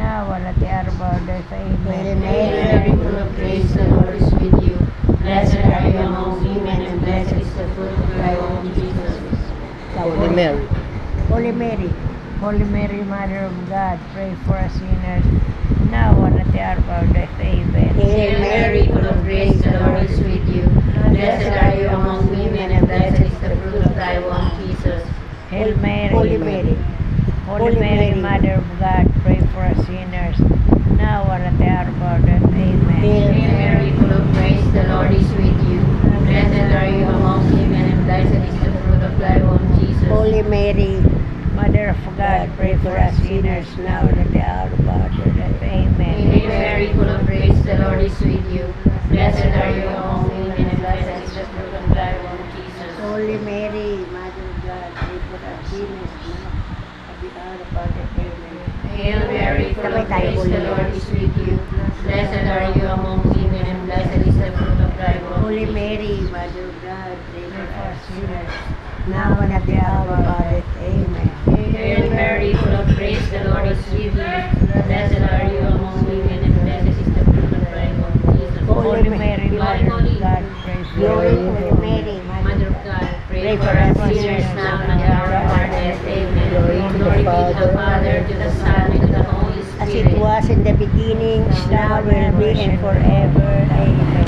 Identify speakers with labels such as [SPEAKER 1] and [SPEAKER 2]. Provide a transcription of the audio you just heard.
[SPEAKER 1] now and at the hour of our death. Amen.
[SPEAKER 2] Hail Mary, full of grace, the Lord is with you. Blessed are you among women, and blessed is the fruit of thy womb, Jesus.
[SPEAKER 3] Holy Mary.
[SPEAKER 1] Holy Mary. Holy Mary, Mother of God, pray for us sinners, now and at the hour of our death. Amen.
[SPEAKER 2] Hail Mary, full of grace, the Lord is with you. Blessed are you among women, and blessed is the fruit of thy womb, Jesus.
[SPEAKER 1] Hail Mary.
[SPEAKER 3] Holy Mary.
[SPEAKER 1] Holy Mary, Mother of God, pray for us sinners, now and at the hour of our death. Amen.
[SPEAKER 2] Hail Mary, full of grace, the Lord is with you. Blessed are you among women, and blessed is the fruit of thy womb, Jesus.
[SPEAKER 3] Holy Mary.
[SPEAKER 1] Mother of God, pray for us sinners, now and at the hour of our death. Amen.
[SPEAKER 2] Hail Mary, full of grace, the Lord is with you. Blessed are you among women, and blessed is the fruit of thy womb, Jesus.
[SPEAKER 3] Holy Mary, Mother of God, pray for us sinners, now at the hour of our death. Amen.
[SPEAKER 2] Hail Mary, full of grace, the Lord is with you. Blessed are you among women, and blessed is the fruit of thy womb.
[SPEAKER 3] Holy Mary, Mother of God, pray for us sinners, now and at the hour of our death. Amen.
[SPEAKER 2] Hail Mary, full of grace, the Lord is with you. Blessed are you among women, and blessed is the fruit of thy womb, Jesus.
[SPEAKER 1] Holy Mary, Mother of God, pray for
[SPEAKER 3] Glory,
[SPEAKER 1] us.
[SPEAKER 3] Holy Mary,
[SPEAKER 2] Mother of God, pray for us sinners now and at the hour of our death. Amen. Glory be to the Father, to the Son, and to the Holy
[SPEAKER 3] as
[SPEAKER 2] Spirit.
[SPEAKER 3] it was in the beginning, now will be, and forever. Amen.